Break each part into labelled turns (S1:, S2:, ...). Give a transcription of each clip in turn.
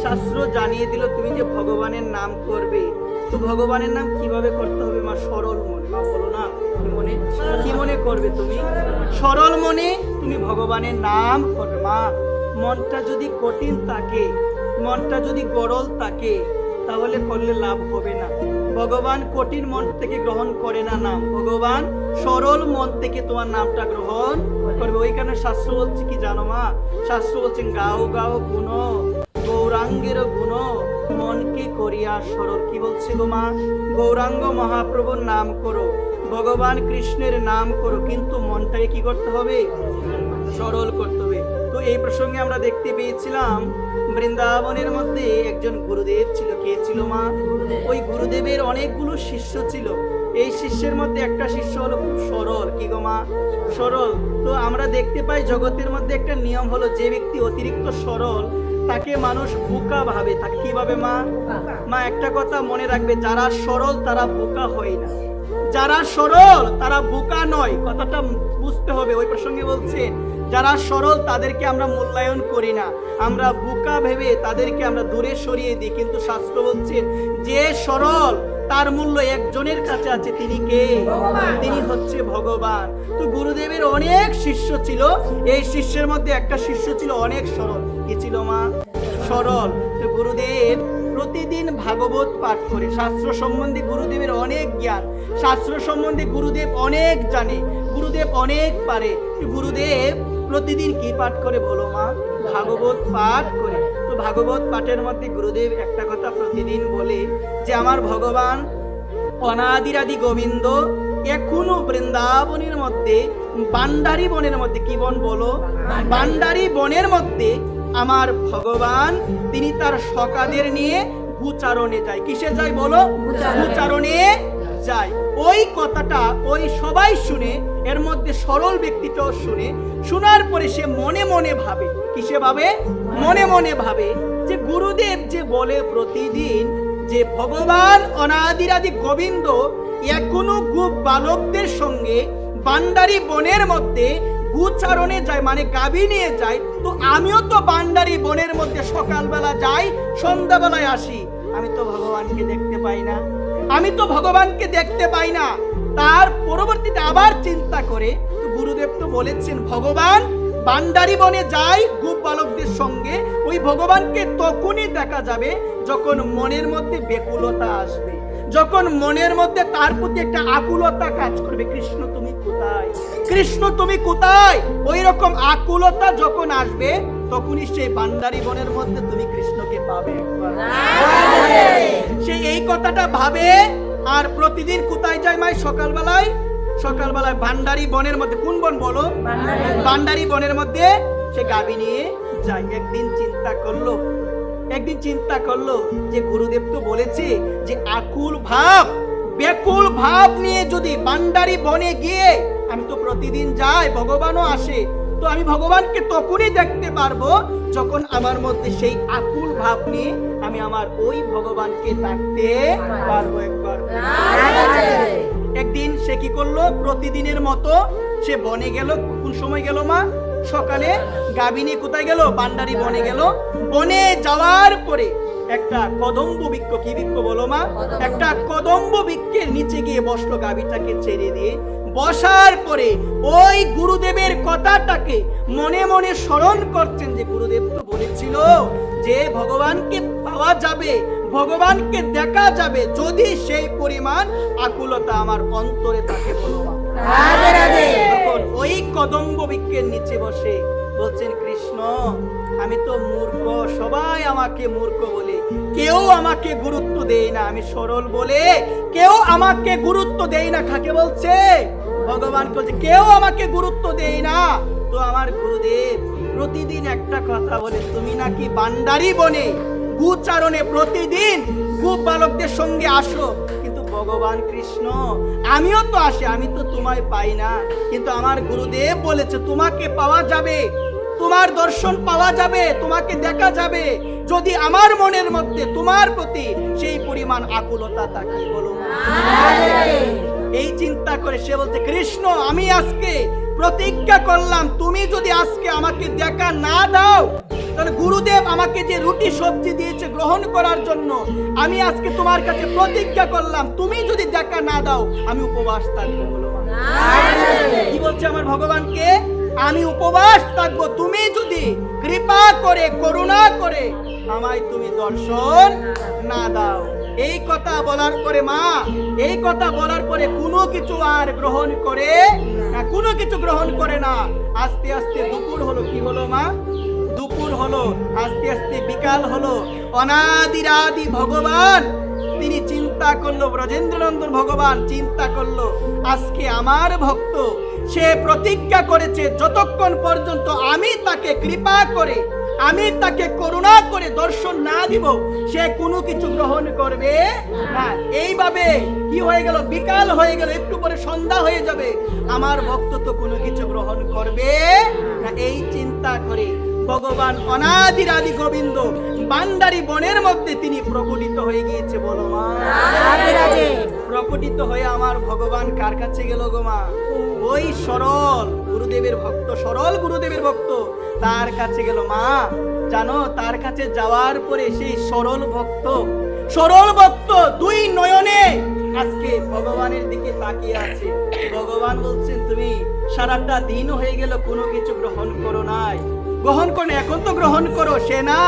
S1: শাস্ত্র জানিয়ে দিল তুমি যে ভগবানের নাম করবে, তো ভগবানের নাম কিভাবে করতে হবে মা? সরল মনে। মা বলো না, কি মনে করবে তুমি? সরল মনে তুমি ভগবানের নাম করবে। মা, মনটা যদি কঠিন থাকে, মনটা যদি গরল থাকে, তাহলে করলে লাভ হবে না। ভগবান কঠিন মন থেকে গ্রহণ করে না নাম, ভগবান সরল মন থেকে তোমার নামটা গ্রহণ করবে। ওই কারণে শাস্ত্র বলছে কি জানো মা? শাস্ত্র বলছেন গাও গাও গুণ গৌরাঙ্গের গুণ মনকে করিয়া সরল। কি বলছে গো মা? গৌরাঙ্গ মহাপ্রভুর নাম করো, ভগবান কৃষ্ণের নাম করো, কিন্তু মনটাকে কি করতে হবে? সরল করতে হবে। তো এই প্রসঙ্গে আমরা দেখতে পেয়েছিলাম বৃন্দাবনের মধ্যে একজন গুরুদেব ছিল। কে ছিল মা? ওই গুরুদেবের অনেকগুলো শিষ্য ছিল। এই শিষ্যের মধ্যে একটা শিষ্য হলো খুব সরল। কি গো মা? সরল। তো আমরা দেখতে পাই জগতের মধ্যে একটা নিয়ম হলো, যে ব্যক্তি অতিরিক্ত সরল তাকে মানুষ বোকা ভাবে। তাকে কি ভাবে মা? মা একটা কথা মনে রাখবে, যারা সরল তারা বোকা হয় না, যারা সরল তারা বোকা নয়। কথাটা বুঝতে হবে। ওই প্রসঙ্গে বলছেন যারা সরল তাদেরকে আমরা মূল্যায়ন করি না, আমরা বোকা ভেবে তাদেরকে আমরা দূরে সরিয়ে দিই। কিন্তু শাস্ত্র বলছেন যে সরল তার মূল্য একজনের কাছে আছে, তিনি কে? তিনি হচ্ছে ভগবান। তো গুরুদেবের অনেক শিষ্য ছিল, এই শিষ্যের মধ্যে একটা শিষ্য ছিল অনেক সরল। কি ছিল মা? সরল। তো গুরুদেব প্রতিদিন ভাগবত পাঠ করে। শাস্ত্র সম্বন্ধে গুরুদেবের অনেক জ্ঞান, শাস্ত্র সম্বন্ধে গুরুদেব অনেক জানে, গুরুদেব অনেক পারে। গুরুদেব প্রতিদিন কি পাঠ করে বলো মা? ভাগবত পাঠ করে। তো ভাগবত পাঠের মধ্যে গুরুদেব একটা কথা প্রতিদিন বলে যে আমার ভগবান অনাদিরাদি গোবিন্দ এখনো বৃন্দাবনের মধ্যে বান্ডারি বনের মধ্যে, কি বন বলো? বান্ডারি বনের মধ্যে আমার ভগবান তিনি তার সখাদের নিয়ে ভূচারণে যায়। কিসে যায় বলো? ভূচারণে যায়। ওই কথাটা ওই সবাই শুনে, এর মধ্যে সরল ব্যক্তিটাও শুনে, শোনার পরে সে মনে মনে ভাবে। কিসে ভাবে? মনে মনে ভাবে যে গুরুদেব যে বলে প্রতিদিন যে ভগবান অনাদিরাদি গোবিন্দ এখনো গোপ বালকদের সঙ্গে বান্ডারি বনের মধ্যে গুচারণে যায়, মানে গাভী নিয়ে যায়। তো আমিও তো বান্ডারি বনের মধ্যে সকালবেলা যাই, সন্ধ্যাবেলায় আসি, আমি তো ভগবানকে দেখতে পাই না, আমি তো ভগবানকে দেখতে পাই না। তার পরবর্তীতে আবার চিন্তা করে, তো গুরুদেব তো বলেছেন ভগবান বান্ডারি বনে যায় গোপ বালকদের সঙ্গে, ওই ভগবানকে তখনই দেখা যাবে যখন মনের মধ্যে ব্যাকুলতা আসবে, যখন মনের মধ্যে তার প্রতি একটা আকুলতা কাজ করবে। কৃষ্ণ তুমি কোথায়? কৃষ্ণ তুমি কোথায়? ওই রকম আকুলতা যখন আসবে তখনই সেই বান্ডারি বনের মধ্যে তুমি কৃষ্ণকে পাবে। সে এই কথাটা ভাবে আর প্রতিদিন কোথায় যায় মাই? সকালবেলায় ভান্ডারি বনের মধ্যে। কোন বন বলো? ভান্ডারি বনের মধ্যে সে গাভী নিয়ে যায়। একদিন চিন্তা করলো যে গুরুদেব তো বলেছে যে আকুল ভাব ব্যাকুল ভাব নিয়ে যদি ভান্ডারি বনে গিয়ে আমি তো প্রতিদিন যাই, ভগবানও আসে, তো আমি ভগবানকে তখনই দেখতে পারবো যখন আমার মধ্যে সেই আকুল ভাব নিয়ে আমি আমার ওই ভগবানকে ডাকতে পারবো। একদিন সে কি করলো? প্রতিদিনের মতো সে বনে গেল। কোন সময় গেল মা? সকালে গাভী নিয়ে কোথায় গেল? বান্ডারি বনে গেল। বনে যাওয়ার পরে একটা কদম্ব বৃক্ষ, কি বৃক্ষ বলো মা? একটা কদম্ব বৃক্ষের নিচে গিয়ে বসলো, গাভীটাকে ছেড়ে দিয়ে। বসার পরে ওই গুরুদেবের কথাটাকে মনে মনে স্মরণ করছেন যে গুরুদেব তো বলেছিল যে ভগবানকে পাওয়া যাবে, ভগবানকে দেখা যাবে যদি সেই পরিমাণ আকুলতা আমার অন্তরে থাকে। তখন ওই কদম্ব বৃক্ষের নিচে বসে বলছেন কৃষ্ণ আমি তো মূর্খ, সবাই আমাকে মূর্খ বলে, কেউ আমাকে গুরুত্ব দেয় না, আমি সরল বলে কেউ আমাকে গুরুত্ব দেয় না। কাকে বলছে? ভগবান বলছে কেউ আমাকে গুরুত্ব দেয় না। তো আমার গুরুদেব প্রতিদিন একটা কথা বলে, তুমি নাকি বান্ডারি বনে গুচারণে প্রতিদিন গোপ বালকদের সঙ্গে আসো, কিন্তু ভগবান কৃষ্ণ আমিও তো আসি, আমি তো তোমায় পাই না। কিন্তু আমার গুরুদেব বলেছে তোমাকে পাওয়া যাবে, তোমার দর্শন পাওয়া যাবে, তোমাকে দেখা যাবে যদি আমার মনের মধ্যে তোমার প্রতি সেই পরিমাণ আকুলতা থাকে। বলো এই চিন্তা করে সে বলছে কৃষ্ণ আমি আজকে প্রতিজ্ঞা করলাম তুমি যদি আজকে আমাকে দেখা না দাও, তাহলে গুরুদেব আমাকে যে রুটি সবজি দিয়েছে গ্রহণ করার জন্য, আমি আজকে তোমার কাছে প্রতিজ্ঞা করলাম তুমি যদি দেখা না দাও আমি উপবাস থাকবো। বলো মা। কি বলছে আমার ভগবানকে? আমি উপবাস থাকবো তুমি যদি কৃপা করে করুণা করে আমায় তুমি দর্শন না দাও। এই কথা বলার পরে মা, এই কথা বলার পরে কোনো কিছু আর গ্রহণ করে না, কোনো কিছু গ্রহণ করে না। আস্তে আস্তে দুপুর হলো। কি হলো মা? দুপুর হলো, আস্তে আস্তে বিকাল হলো। অনাদিরাদি ভগবান তিনি চিন্তা করলো, ব্রজেন্দ্রনন্দন ভগবান চিন্তা করলো, আজকে আমার ভক্ত সে প্রতিজ্ঞা করেছে যতক্ষণ পর্যন্ত আমি তাকে কৃপা করে, আমি তাকে করুণা করে দর্শন না দিব সে কোনো কিছু গ্রহণ করবে না। এইভাবে কি হয়ে গেল? বিকাল হয়ে গেল, একটু পরে সন্ধ্যা হয়ে যাবে, আমার ভক্ত তো কোনো কিছু গ্রহণ করবে না। এই চিন্তা করে ভগবান অনাদিরাদি গোবিন্দ বান্দারি বনের মধ্যে তিনি প্রকটিত হয়ে গিয়েছে। বলো মা। প্রকটিত হয়ে আমার ভগবান কার কাছে গেল গো মা? ওই সরল গুরুদেবের ভক্ত, সরল গুরুদেবের ভক্ত তার কাছে গেল। মা জানো, তার কাছে যাওয়ার পরে সেই সরল ভক্ত দুই নয়নে আজকে ভগবানের দিকে তাকিয়ে আছে। ভগবান বলছেন তুমি সারাটা দিন হয়ে গেল কোনো কিছু গ্রহণ করো নাই, গ্রহণ করো, এখন তো গ্রহণ করো। সে না,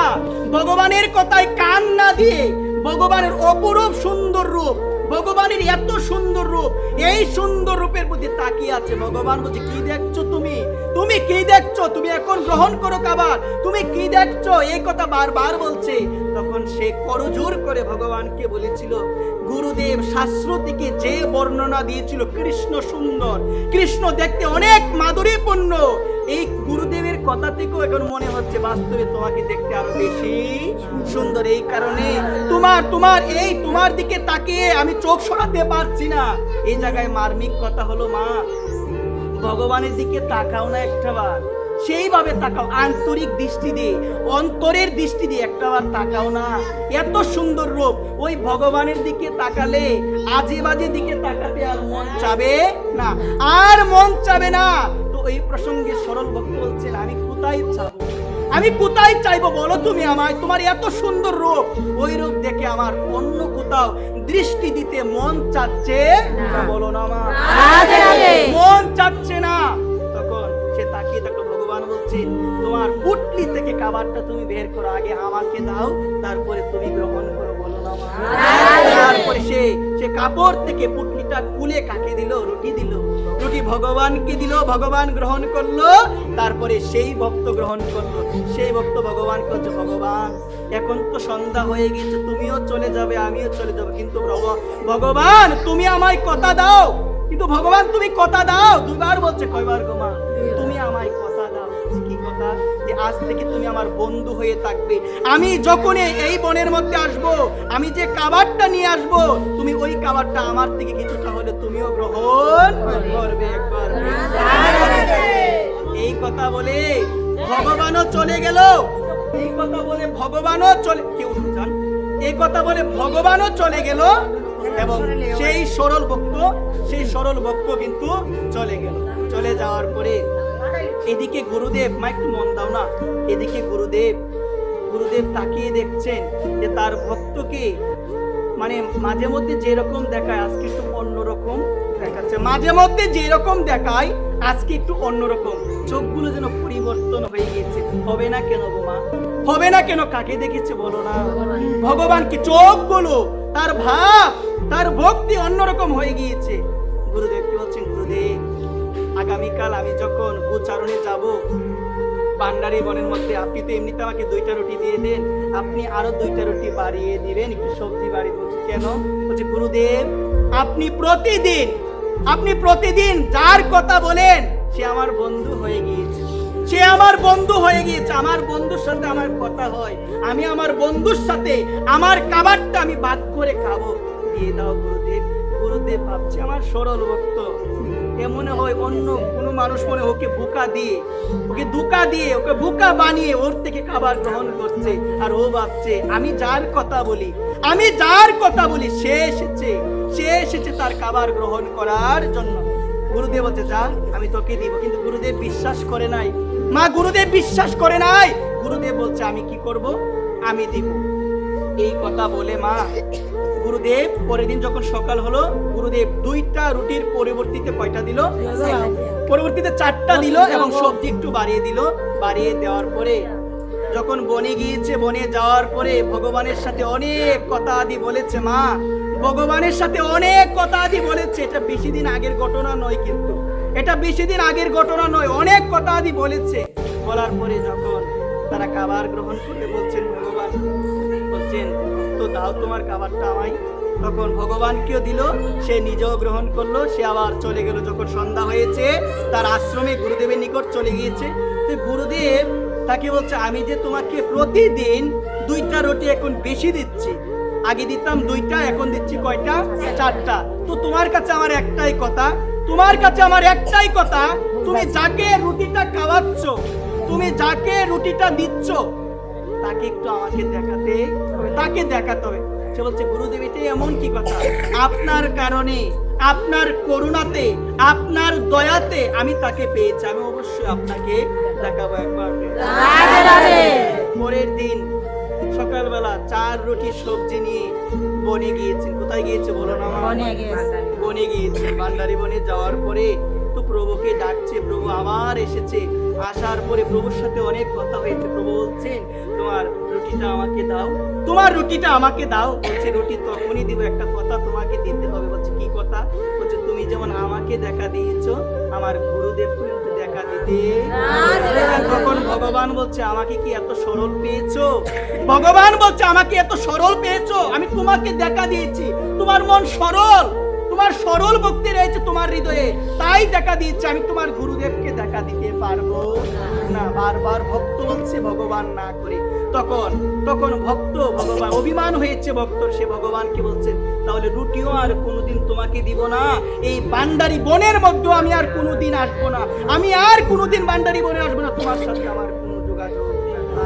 S1: ভগবানের কথায় কান না দিয়ে ভগবানের অপরূপ সুন্দর রূপ, ভগবানের এত সুন্দর রূপ, এই সুন্দর রূপের প্রতি তাকিয়ে আছে। ভগবান বলছে কি দেখছো তুমি? তুমি কি দেখছো? তুমি এখন গ্রহণ করো খাবার, তুমি কি দেখছো? এই কথা বারবার বলছে। তখন সে করজোর করে ভগবানকে বলেছিল, গুরুদেব শাস্ত্র থেকে যে বর্ণনা দিয়েছিল কৃষ্ণ সুন্দর, কৃষ্ণ দেখতে অনেক মাধুরীপূর্ণ, এই গুরুদেবের কথা থেকেও এখন মনে হচ্ছে বাস্তবে তোমাকে দেখতে আরো বেশি সুন্দর। এই কারণে তোমার দিকে তাকিয়ে আমি চোখ সরাতে পারছি না। এই জায়গায় মার্মিক কথা হলো মা, ভগবানের দিকে তাকাও না একটাবার, সেইভাবে তাকাও, আন্তরিক দৃষ্টি দিয়ে, অন্তরের দৃষ্টি দিয়ে একটাবার তাকাও না। এত সুন্দর রূপ, ওই ভগবানের দিকে তাকালে আজে বাজে দিকে তাকাতে আর মন চাবে না, আর মন চাবে না। তো এই প্রসঙ্গে সরল ভক্ত বলছেন আমি কোথায় চাইবো বলো তুমি আমায়? তোমার এত সুন্দর রূপ, ওই রূপ দেখে আমার অন্য কোথাও দৃষ্টি দিতে মন চাচ্ছে না। বলো না মা, মন চাচ্ছে না। তখন সে তাকিয়ে থাকলো। ভগবান বলছেন তোমার পুটলি থেকে খাবারটা তুমি বের করো, আগে আমাকে দাও, তারপরে তুমি গ্রহণ করো। বলো না মা। তারপরে সে কাপড় থেকে পুটলিটা খুলে কাকে দিল? রুটি দিল। রুটি ভগবানকে দিল, ভগবান গ্রহণ করলো। তারপরে সেই ভক্ত গ্রহণ করলো। সেই ভক্ত ভগবানকে বলছে, ভগবান এখন তো সন্ধ্যা হয়ে গেছে, তুমিও চলে যাবে, আমিও চলে যাবো, কিন্তু ভগবান তুমি আমায় কথা দাও। কিন্তু ভগবান তুমি কথা দাও। দুবার বলছে। কয়বার গো মা? তুমি আমায় কথা দাও। কি কথা? যে আজ থেকে তুমি আমার বন্ধু হয়ে থাকবে। আমি যখন এই বনের মধ্যে আসবো, আমি যে খাবারটা নিয়ে আসবো, তুমি ওই খাবারটা আমার থেকে কিছুটা হলে তুমিও গ্রহণ করবে। একবার এই কথা বলে ভগবানও চলে গেল। এই কথা বলে ভগবানও চলে, কেউ জান, এই কথা বলে ভগবানও চলে গেল। এবং সেই সরল ভক্ত কিন্তু চলে গেল। চলে যাওয়ার পরে এদিকে গুরুদেব, মা একটু মন দাও না, এদিকে গুরুদেব তাকিয়ে দেখছেন যে তার ভক্তকে মানে মাঝে মধ্যে যেরকম দেখায় আজকে একটু অন্যরকম দেখাচ্ছে, মাঝে মধ্যে যেরকম দেখায় আজকে একটু অন্যরকম, চোখগুলো যেন পরিবর্তন হয়ে গিয়েছে। হবে না কেন গো মা? হবে না কেন? কাকে দেখেছে বলো না? ভগবানকে। চোখগুলো, তার ভাব, তার ভক্তি অন্যরকম হয়ে গিয়েছে। গুরুদেবকে বলছেন, গুরুদেব আগামীকাল আমি যখন গোচারণে যাব বান্ডারি বনের মধ্যে, আপনি তো এমনিতে আমাকে 2টা রুটি দিয়ে দেন, আপনি আরো 2টা রুটি বাড়িয়ে দিবেন, একটু সবজি বাড়িয়ে। বলছি কেন? বলছে গুরুদেব আপনি প্রতিদিন যার কথা বলেন সে আমার বন্ধু হয়ে গিয়েছে, সে আমার বন্ধু হয়ে গিয়েছে। আমার বন্ধুর সাথে আমার কথা হয়, আমি আমার বন্ধুর সাথে আমার খাবারটা আমি ভাগ করে খাবো, দিয়ে দাও গুরুদেব। গুরুদেব ভাবছে আমার সরল ভক্ত, এমন হয় অন্য কোনো মানুষ মনে ওকে ধোঁকা দিয়ে ওকে বোকা বানিয়ে ওর থেকে খাবার গ্রহণ করছে। আর ও ভাবছে আমি যার কথা বলি সে এসেছে তার খাবার গ্রহণ করার জন্য। গুরুদেব বলছে যা আমি তোকে দিব, কিন্তু গুরুদেব বিশ্বাস করে নাই মা, গুরুদেব বিশ্বাস করে নাই। গুরুদেব বলছে আমি কি করব, আমি দিব। এই কথা বলে মা গুরুদেব পরের দিন যখন সকাল হলো, গুরুদেব 2টা রুটির পরিবর্তিতে কয়টা দিল, পরবর্তীতে 4টা দিল এবং সবজি একটু বাড়িয়ে দিল। বাড়িয়ে দেওয়ার পরে যখন বনে গিয়েছে, বনে যাওয়ার পরে ভগবানের সাথে অনেক কথা আদি বলেছে মা, ভগবানের সাথে অনেক কথা আদি বলেছে। এটা বেশি দিন আগের ঘটনা নয়, কিন্তু এটা বেশি দিন আগের ঘটনা নয়, অনেক কথা আদি বলেছে। বলার পরে যখন তারা খাবার গ্রহণ করতে বলছেন, ভগবান বলছেন তো দাও তোমার খাবারটা আমায়। তখন ভগবানকেও দিল, সে নিজেও গ্রহণ করলো, সে আবার চলে গেল। যখন সন্ধ্যা হয়েছে তার আশ্রমে গুরুদেবের নিকট চলে গিয়েছে। তো গুরুদেব তাকে বলছে আমি যে তোমাকে প্রতিদিন 2টা রুটি এখন বেশি দিচ্ছি, আগে দিতাম 2টা, এখন দিচ্ছি কয়টা, 4টা। তো তোমার কাছে আমার একটাই কথা, তোমার কাছে আমার একটাই কথা, তুমি যাকে রুটিটা খাওয়াচ্ছ, তুমি যাকে রুটিটা দিচ্ছ, তাকে একটু আমাকে দেখাতে হবে, তাকে দেখাতে হবে। সে বলছে গুরুদেব এটাই এমন কি কথা, আপনার কারণে, আপনার করুণাতে, আপনার দয়াতে আমি তাকে পেয়েছি, আমি অবশ্যই আপনাকে দেখাবো একবার। পরের দিন সকালবেলা 4 রুটি সবজি নিয়ে বনে গিয়েছেন। কোথায় গিয়েছে বলো না? বনে গিয়েছে। ভান্ডারি বনে যাওয়ার পরে তো প্রভুকে ডাকছে, প্রভু আবার এসেছে। আসার পরে প্রভুর সাথে অনেক কথা হয়েছে। প্রভু বলছেন তোমার রুটিটা আমাকে দাও, তোমার রুটিটা আমাকে দাও। বলছে রুটি তখনই দিব, একটা কথা তোমাকে দিতে হবে। বলছে কি কথা? বলছে তুমি যেমন আমাকে দেখা দিয়েছো, আমার গুরুদেব কিন্তু দেখা দিতে। তখন ভগবান বলছে আমাকে কি এত সরল পেয়েছো? ভগবান বলছে আমাকে এত সরল পেয়েছো, আমি তোমাকে দেখা দিয়েছি। তোমার মন সরল, তোমার সরল ভক্তি রয়েছে তোমার হৃদয়ে, তাই দেখা দিয়েছে। আমি তোমার গুরুদেবকে দেখা দিতে পারবো না। বারবার ভক্ত বলছে ভগবান না করে। তখন ভক্ত, ভগবান অভিমান হয়েছে ভক্তর, সে ভগবানকে বলছে তাহলে রুটিও আর কোনোদিন তোমাকে দিব না, এই ভান্ডারি বনের মধ্যে আমি আর কোনোদিন আসবো না, আমি আর কোনোদিন ভান্ডারি বনে আসবো না, তোমার সাথে আমার কোনো যোগাযোগ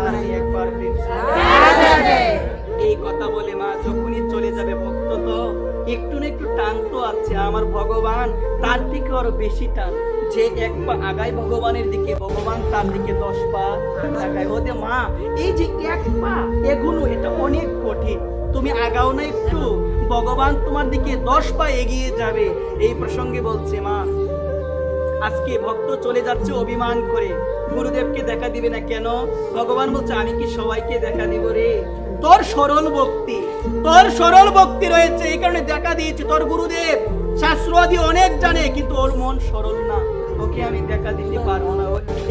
S1: আর একবার। এই কথা বলে মা যখনই চলে যাবে, ভক্ত তো একটু না একটু টান তো আছে, আমার ভগবান তার দিকে আরো বেশি টান। যে 1 পা আগায় ভগবানের দিকে, ভগবান তার দিকে 10 পা আগায়। ওদের মা এই যে 1 পা এগুলো, এটা অনেক কঠিন, তুমি আগাও না একটু, ভগবান তোমার দিকে 10 পা এগিয়ে যাবে। এই প্রসঙ্গে বলছে মা আজকে ভক্ত চলে যাচ্ছে অভিমান করে, গুরুদেবকে দেখা দিবে না কেন? ভগবান বলছে আমি কি সবাইকে দেখা দিব রে? তোর সরল ভক্তি, তোর সরল ভক্তি রয়েছে, এই কারণে দেখা দিয়েছে। তোর গুরুদেব শাস্ত্র আদি অনেক জানে, কিন্তু ওর মন সরল না, ওকে আমি দেখা দিতে পারবো না।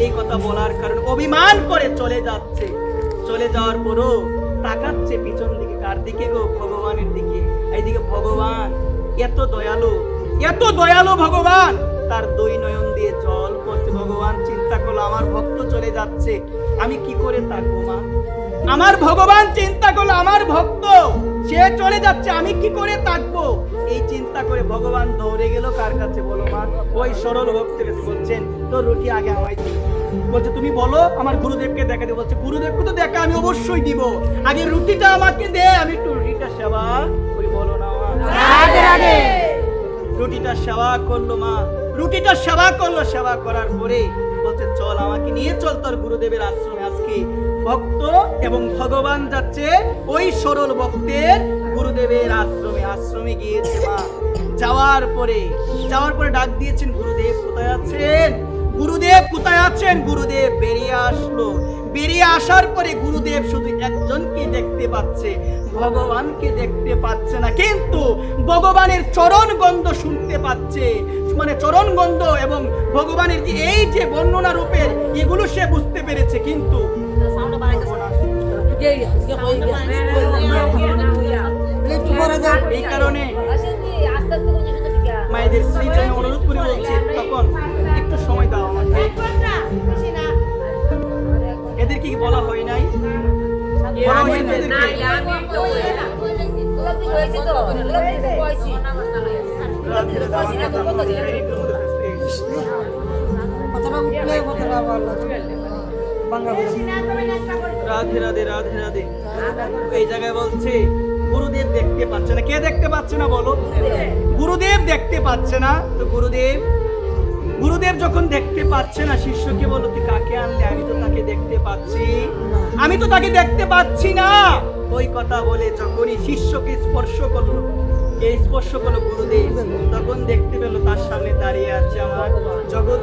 S1: এই কথা বলার কারণে অভিমান করে চলে যাচ্ছে। চলে যাওয়ার পরও তাকাচ্ছে পিছন দিকে, কার দিকে গো? ভগবানের দিকে। এইদিকে ভগবান এত দয়ালু, এত দয়ালু ভগবান, তার 2 নয়ন দিয়ে জল পড়ছে। ভগবান চিন্তা করলো আমার ভক্ত চলে যাচ্ছে, আমি কি করে থাকবো মা? আমার ভগবান চিন্তা করলো আমার ভক্ত সে চলে যাচ্ছে, আমি কি করে থাকবো? এই চিন্তা করে ভগবান দৌড়ে গেল কার কাছে বলো মা? ওই সরল ভক্তের কাছে। বলছেন তোর রুটি আগে আমায় দিই। বলছে তুমি বলো আমার গুরুদেবকে দেখা দিই। বলছে গুরুদেবকে তো দেখা আমি অবশ্যই দিব, আগে রুটিটা আমাকে দে, আমি একটু রুটিটা সেবা করি। বলো না মা? রুটিটা সেবা করলো মা, রুটিটা সেবা করলো। সেবা করার পরে বলছে চল আমাকে নিয়ে চল তোর গুরুদেবের আশ্রমে। আজকে ভক্ত এবং ভগবান যাচ্ছে ওই সরল ভক্তের গুরুদেবের আশ্রমে। আশ্রমে গিয়েছে মা। যাওয়ার পরে ডাক দিয়েছেন গুরুদেব কোথায় আছেন? গুরুদেব কোথায় আছেন? গুরুদেব বেরিয়ে আসলো। বেরিয়ে আসার পরে গুরুদেব শুধু একজনকে দেখতে পাচ্ছে, ভগবানকে দেখতে পাচ্ছে না, কিন্তু ভগবানের চরণ গন্ধ শুনতে পাচ্ছে। মানে চরণ গন্ধ এবং ভগবানের যে এই যে বর্ণনা রূপের, এগুলো সে বুঝতে পেরেছে, কিন্তু এই কারণে মায়েদের শ্রীচরণে অনুরোধ করে বলছি তখন একটু সময় দাও আমাকে। এদেরকে কি বলা হয় নাই? বলা হয়েছে এদেরকে? রাধে রাধে রাধে রাধে। এই জায়গায় বলছে গুরুদেব দেখতে পাচ্ছে না। কে দেখতে পাচ্ছে না বলো? গুরুদেব দেখতে পাচ্ছে না। তো গুরুদেব গুরুদেব যখন দেখতে পাচ্ছে না, শিষ্যকে বলো তুই কাকে আনলে? আমি তো তাকে দেখতে পাচ্ছি, আমি তো তাকে দেখতে পাচ্ছি না। ওই কথা বলে যখনই শিষ্যকে স্পর্শ করলো, কে স্পর্শ করলো? গুরুদেব। তখন দেখতে পেল তার সামনে দাঁড়িয়ে আছে আমার জগৎ